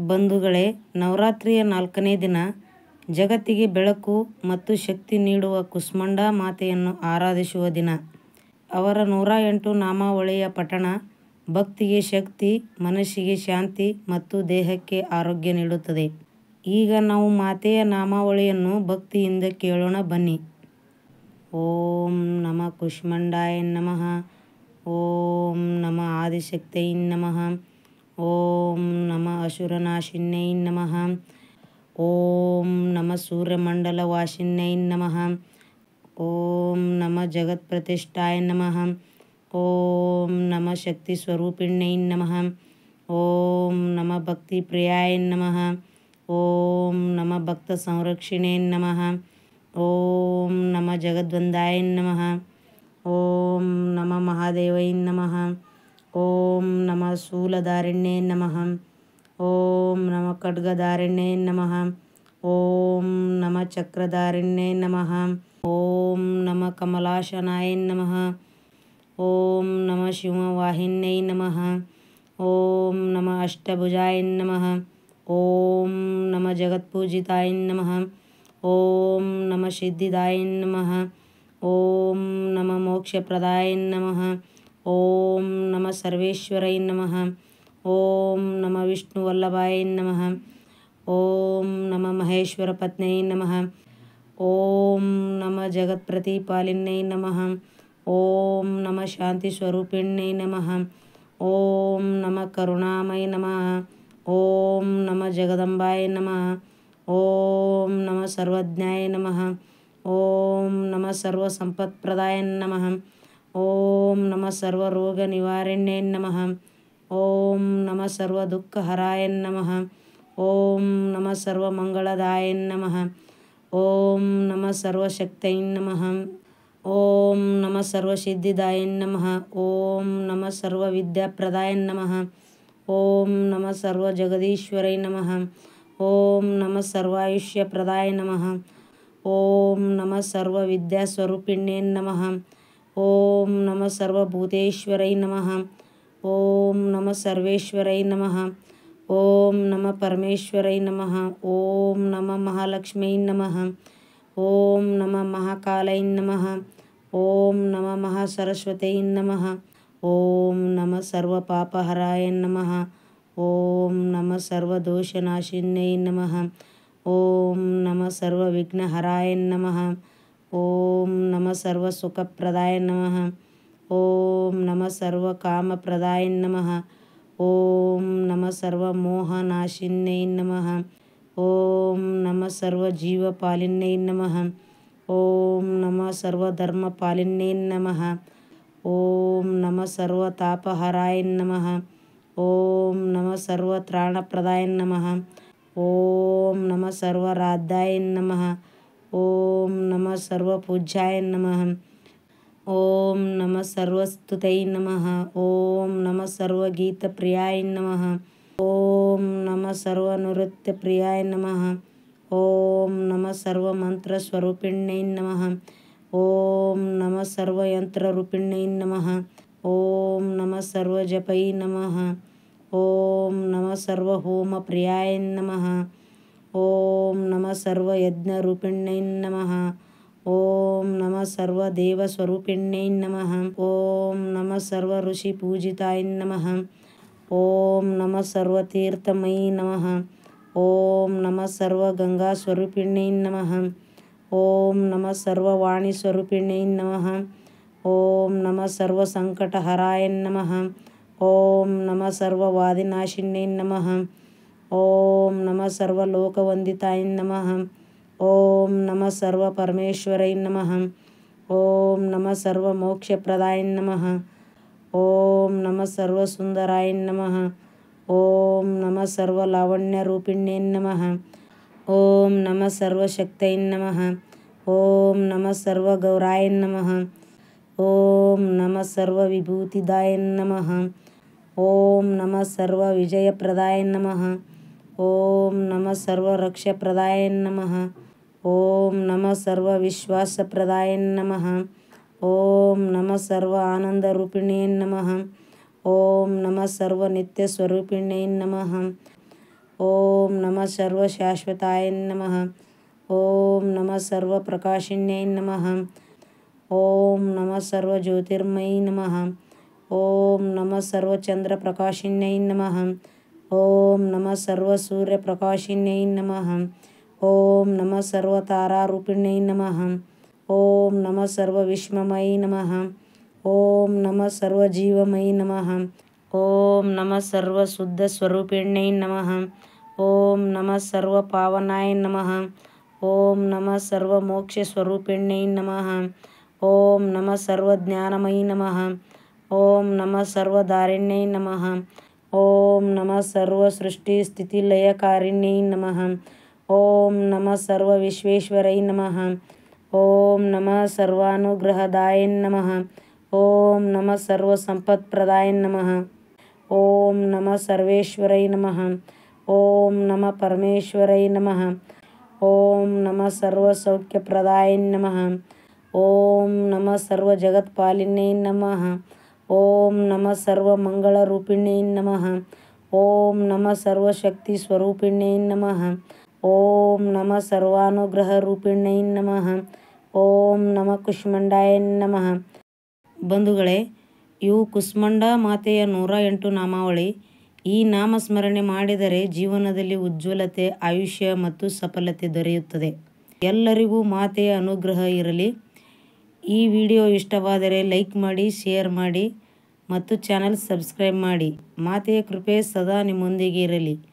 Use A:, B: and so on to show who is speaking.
A: ಬಂಧುಗಳೇ, ನವರಾತ್ರಿಯ 4ನೇ ದಿನ ಜಗತ್ತಿಗೆ ಬೆಳಕು ಮತ್ತು ಶಕ್ತಿ ನೀಡುವ ಕುಸ್ಮಾಂಡಾ ಮಾತೆಯನ್ನು ಆರಾಧಿಸುವ ದಿನ. ಅವರ 108 ನಾಮಾವಳಿಯ ಪಠಣ ಭಕ್ತಿಗೆ ಶಕ್ತಿ, ಮನಸ್ಸಿಗೆ ಶಾಂತಿ ಮತ್ತು ದೇಹಕ್ಕೆ ಆರೋಗ್ಯ ನೀಡುತ್ತದೆ. ಈಗ ನಾವು ಮಾತೆಯ ನಾಮಾವಳಿಯನ್ನು ಭಕ್ತಿಯಿಂದ ಕೇಳೋಣ ಬನ್ನಿ. ಓಂ ನಮಃ ಕುಸ್ಮಾಂಡಾಯ ನಮಃ. ಓಂ ನಮಃ ಆದಿಶಕ್ತೈ ನಮಃ. ಓಂ ನಮಃ ಅಸುರನಾಶಿನ್ಯೈ ನಮಃ. ಓಂ ನಮಃ ಸೂರ್ಯಮಂಡಲವಾಸಿನ್ಯೈ ನಮಃ. ಓಂ ನಮಃ ಜಗತ್ಪ್ರತಿಷ್ಠಾಯ ನಮಃ. ಓಂ ನಮಃ ಶಕ್ತಿಸ್ವರೂಪಿಣ್ಯೈ ನಮಃ. ಓಂ ನಮಃ ಭಕ್ತಿಪ್ರಿಯಾಯ ನಮಃ. ಓಂ ನಮಃ ಭಕ್ತ ಸಂರಕ್ಷಿಣೆ ನಮಃ. ಓಂ ನಮಃ ಜಗದ್ವಂದಾಯ ನಮಃ. ಓಂ ನಮಃ ಮಹಾದೇವೈ ನಮಃ. ಓಂ ನಮಃ ಶೂಲಧಾರಿಣ್ಯೈ ನಮಃ. ಓಂ ನಮಃ ಖಡ್ಗಧಾರಿಣ್ಯೈ ನಮಃ. ಓಂ ನಮಃ ಚಕ್ರಧಾರಿಣ್ಯೈ ನಮಃ. ಓಂ ನಮಃ ಕಮಲಾಸನಾಯ ನಮಃ. ಓಂ ನಮಃ ಶಿವವಾಹಿನ್ಯೈ ನಮಃ. ಓಂ ನಮಃ ಅಷ್ಟಭುಜಾಯ ನಮಃ. ಓಂ ನಮಃ ಜಗತ್ಪೂಜಿತಾಯ ನಮಃ. ಓಂ ನಮಃ ಸಿದ್ಧಿದಾಯ ನಮಃ. ಓಂ ನಮಃ ಮೋಕ್ಷಪ್ರದಾಯ ನಮಃ. ಓಂ ನಮಃ ಸರ್ವೇಶ್ವರೈ ನಮಃ. ಓಂ ನಮಃ ವಿಷ್ಣುವಲ್ಲಭಾಯ ನಮಃ. ಓಂ ನಮಃ ಮಹೇಶ್ವರ ಪತ್ನ್ಯೈ ನಮಃ. ಓಂ ನಮಃ ಜಗತ್ಪ್ರತಿಪಾಲಿನ್ಯೈ ನಮಃ. ಓಂ ನಮಃ ಶಾಂತಿ ಸ್ವರೂಪಿಣ್ಯೈ ನಮಃ. ಓಂ ನಮಃ ಕರುಣಾಮಯ ನಮಃ. ಓಂ ನಮಃ ಜಗದಂಬಾಯ ನಮಃ. ಓಂ ನಮಃ ಸರ್ವಜ್ಞಾಯ ನಮಃ. ಓಂ ನಮಃ ಸರ್ವಸಂಪತ್ಪ್ರದಾಯ ನಮಃ. ಓಂ ನಮಃ ಸರ್ವರೋಗ ನಿವಾರಿಣ್ಯೈ ನಮಃ. ಓಂ ನಮಃ ಸರ್ವದುಃಖಹರಾಯ ನಮಃ. ಓಂ ನಮಃ ಸರ್ವಮಂಗಳದಾಯ ನಮಃ. ಓಂ ನಮಃ ಸರ್ವಶಕ್ತೈ ನಮಃ. ಓಂ ನಮಃ ಸರ್ವಸಿದ್ಧಿದಾಯ ನಮಃ. ಓಂ ನಮಃ ಸರ್ವವಿದ್ಯಾಪ್ರದಾಯ ನಮಃ. ಓಂ ನಮಃ ಸರ್ವಜಗದೀಶ್ವರೈ ನಮಃ. ಓಂ ನಮಃ ಸರ್ವಾಯುಷ್ಯಪ್ರದಾಯ ನಮಃ. ಓಂ ನಮಃ ಸರ್ವವಿದ್ಯಾಸ್ವರೂಪಿಣ್ಯೈ ನಮಃ. ಓಂ ನಮಃ ಸರ್ವಭೂತೇಶ್ವರೈ ನಮಃ. ಓಂ ನಮಃ ಸರ್ವೇಶ್ವರೈ ನಮಃ. ಓಂ ನಮಃ ಪರಮೇಶ್ವರೈ ನಮಃ. ಓಂ ನಮಃ ಮಹಾಲಕ್ಷ್ಮೀ ನಮಃ. ಓಂ ನಮಃ ಮಹಾಕಾಲೈ ನಮಃ. ಓಂ ನಮಃ ಮಹಾಸರಸ್ವತೈ ನಮಃ. ಓಂ ನಮಃ ಸರ್ವಪಾಪಹರಾಯ ನಮಃ. ಓಂ ನಮಃ ಸರ್ವದೋಷನಾಶಿನ್ಯೈ ನಮಃ. ಓಂ ನಮಃ ಸರ್ವವಿಘ್ನಹರಾಯ ನಮಃ. ಓಂ ನಮಃ ಸರ್ವಸುಖಪ್ರದಾಯ ನಮಃ. ಓಂ ನಮಃ ಸರ್ವಕಾಮಪ್ರದಾಯ ನಮಃ. ಓಂ ನಮಃ ಸರ್ವಮೋಹನಾಶಿನ್ಯೈ ನಮಃ. ಓಂ ನಮಃ ಸರ್ವಜೀವಪಾಲಿನ್ಯೈ ನಮಃ. ಓಂ ನಮಃ ಸರ್ವಧರ್ಮಪಾಲಿನ್ಯೈ ನಮಃ. ಓಂ ನಮಃ ಸರ್ವತಾಪಹರಾಯ ನಮಃ. ಓಂ ನಮಃ ಸರ್ವತ್ರಾಣಪ್ರದಾಯ ನಮಃ. ಓಂ ನಮಃ ಸರ್ವರಾಧ್ಯಾಯ ನಮಃ. ಓಂ ನಮಃ ಸರ್ವಪೂಜ್ಯಾಯ ನಮಃ. ಓಂ ನಮಃ ಸರ್ವಸ್ತುತೈ ನಮಃ. ಓಂ ನಮಃ ಸರ್ವಗೀತಪ್ರಿಯಾಯ ನಮಃ. ಓಂ ನಮಃ ಸರ್ವನೃತ್ಯಪ್ರಿಯಾಯ ನಮಃ. ಓಂ ನಮಃ ಸರ್ವಮಂತ್ರಸ್ವರೂಪಿಣ್ಯೈ ನಮಃ. ಓಂ ನಮಃ ಸರ್ವಯಂತ್ರರೂಪಿಣ್ಯೈ ನಮಃ. ಓಂ ನಮಃ ಸರ್ವಜಪೈ ನಮಃ. ಓಂ ನಮಃ ಸರ್ವಹೋಮಪ್ರಿಯಾಯ ನಮಃ. ಓಂ ನಮಃ ಸರ್ವಯಜ್ಞರೂಪಿಣ್ಯೈ ನಮಃ. ಓಂ ನಮಃ ಸರ್ವದೇವಸ್ವರೂಪಿಣ್ಯೈ ನಮಃ. ಓಂ ನಮಃ ಸರ್ವಋಷಿಪೂಜಿತಾಯ ನಮಃ. ಓಂ ನಮಃ ಸರ್ವತೀರ್ಥಮಯೀ ನಮಃ. ಓಂ ನಮಃ ಸರ್ವಗಂಗಾಸ್ವರೂಪಿಣ್ಯೈ ನಮಃ. ಓಂ ನಮಃ ಸರ್ವವಾಣಿಸ್ವರೂಪಿಣ್ಯೈ ನಮಃ. ಓಂ ನಮಃ ಸರ್ವಸಂಕಟಹರಾಯ ನಮಃ. ಓಂ ನಮಃ ಸರ್ವವಾದಿನಾಶಿನ್ಯೈ ನಮಃ. ಓಂ ನಮಃ ಸರ್ವಲೋಕವಂದಿತಾಯ ನಮಃ. ಓಂ ನಮಃ ಸರ್ವಪರಮೇಶ್ವರೈ ನಮಃ. ಓಂ ನಮಃ ಸರ್ವಮೋಕ್ಷಪ್ರದಾಯ ನಮಃ. ಓಂ ನಮಃ ಸರ್ವಸುಂದರಾಯ ನಮಃ. ಓಂ ನಮಃ ಸರ್ವಲಾವಣ್ಯರೂಪಿಣ್ಯೈ ನಮಃ. ಓಂ ನಮಃ ಸರ್ವಶಕ್ತೈ ನಮಃ. ಓಂ ನಮಃ ಸರ್ವಗೌರಾಯ ನಮಃ. ಓಂ ನಮಃ ಸರ್ವವಿಭೂತಿದಾಯ ನಮಃ. ಓಂ ನಮಃ ಸರ್ವವಿಜಯಪ್ರದಾಯ ನಮಃ. ಓಂ ನಮಃ ಸರ್ವರಕ್ಷಪ್ರದಾಯ ನಮಃ. ಓಂ ನಮಃ ಸರ್ವವಿಶ್ವಾಸಪ್ರದಾಯ ನಮಃ. ಓಂ ನಮಃ ಸರ್ವ ಆನಂದರೂಪಿಣ್ಯೈ ನಮಃ. ಓಂ ನಮಃ ಸರ್ವನಿತ್ಯಸ್ವರೂಪಿಣ್ಯೈ ನಮಃ. ಓಂ ನಮಃ ಸರ್ವಶಾಶ್ವತಾಯ ನಮಃ. ಓಂ ನಮಃ ಸರ್ವಪ್ರಕಾಶಿನ್ಯೈ ನಮಃ. ಓಂ ನಮಃ ಸರ್ವಜ್ಯೋತಿರ್ಮಯಿ ನಮಃ. ಓಂ ನಮಃ ಸರ್ವಚಂದ್ರಪ್ರಕಾಶಿನ್ಯೈ ನಮಃ. ಓಂ ನಮಃ ಸರ್ವಸೂರ್ಯಪ್ರಕಾಶಿನ್ಯೈ ನಮಃ. ಓಂ ನಮಃ ಸರ್ವತಾರಾರೂಪಿಣ್ಯೈ ನಮಃ. ಓಂ ನಮಃ ಸರ್ವವಿಶ್ವಮಯಿ ನಮಃ. ಓಂ ನಮಃ ಸರ್ವಜೀವಮಯಿ ನಮಃ. ಓಂ ನಮಃ ಸರ್ವಶುದ್ಧಸ್ವರೂಪಿಣ್ಯೈ ನಮಃ. ಓಂ ನಮಃ ಸರ್ವಪಾವನಾಯ ನಮಃ. ಓಂ ನಮಃ ಸರ್ವಮೋಕ್ಷಸ್ವರೂಪಿಣ್ಯೈ ನಮಃ. ಓಂ ನಮಃ ಸರ್ವಜ್ಞಾನಮಯಿ ನಮಃ. ಓಂ ನಮಃ ಸರ್ವಧಾರಿಣ್ಯೈ ನಮಃ. ಓಂ ನಮಃ ಸರ್ವಸೃಷ್ಟಿಸ್ಥಿತಿಲಯಕಾರಿಣ್ಯೈ ನಮಃ. ಓಂ ನಮಃ ಸರ್ವವಿಶ್ವೇಶ್ವರೈ ನಮಃ. ಓಂ ನಮಃ ಸರ್ವಾನುಗ್ರಹದಾಯ ನಮಃ. ಓಂ ನಮಃ ಸರ್ವಸಂಪತ್ಪ್ರದಾಯ ನಮಃ. ಓಂ ನಮಃ ಸರ್ವೇಶ್ವರೈ ನಮಃ. ಓಂ ನಮಃ ಪರಮೇಶ್ವರೈ ನಮಃ. ಓಂ ನಮಃ ಸರ್ವಸೌಖ್ಯಪ್ರದಾಯ ನಮಃ. ಓಂ ನಮಃ ಸರ್ವಜಗತ್ಪಾಲಿನ್ಯೈ ನಮಃ. ಓಂ ನಮಃ ಸರ್ವಮಂಗಳರೂಪಿಣ್ಯೈ ನಮಃ. ಓಂ ನಮಃ ಸರ್ವಶಕ್ತಿಸ್ವರೂಪಿಣ್ಯೈ ನಮಃ. ಓಂ ನಮಃ ಸರ್ವಾನುಗ್ರಹರೂಪಿಣ್ಯೈ ನಮಃ. ಓಂ ನಮಃ ಕುಷ್ಮಾಂಡಾಯ ನಮಃ. ಬಂಧುಗಳೇ, ಇವು ಕುಷ್ಮಾಂಡಾ ಮಾತೆಯ 108 ನಾಮಾವಳಿ. ಈ ನಾಮಸ್ಮರಣೆ ಮಾಡಿದರೆ ಜೀವನದಲ್ಲಿ ಉಜ್ವಲತೆ, ಆಯುಷ್ಯ ಮತ್ತು ಸಫಲತೆ ದೊರೆಯುತ್ತದೆ. ಎಲ್ಲರಿಗೂ ಮಾತೆಯ ಅನುಗ್ರಹ ಇರಲಿ. ಈ ವಿಡಿಯೋ ಇಷ್ಟವಾದರೆ ಲೈಕ್ ಮಾಡಿ, ಶೇರ್ ಮಾಡಿ ಮತ್ತು ಚಾನಲ್ ಸಬ್ಸ್ಕ್ರೈಬ್ ಮಾಡಿ. ಮಾತೆಯ ಕೃಪೆ ಸದಾ ನಿಮ್ಮೊಂದಿಗೆ ಇರಲಿ.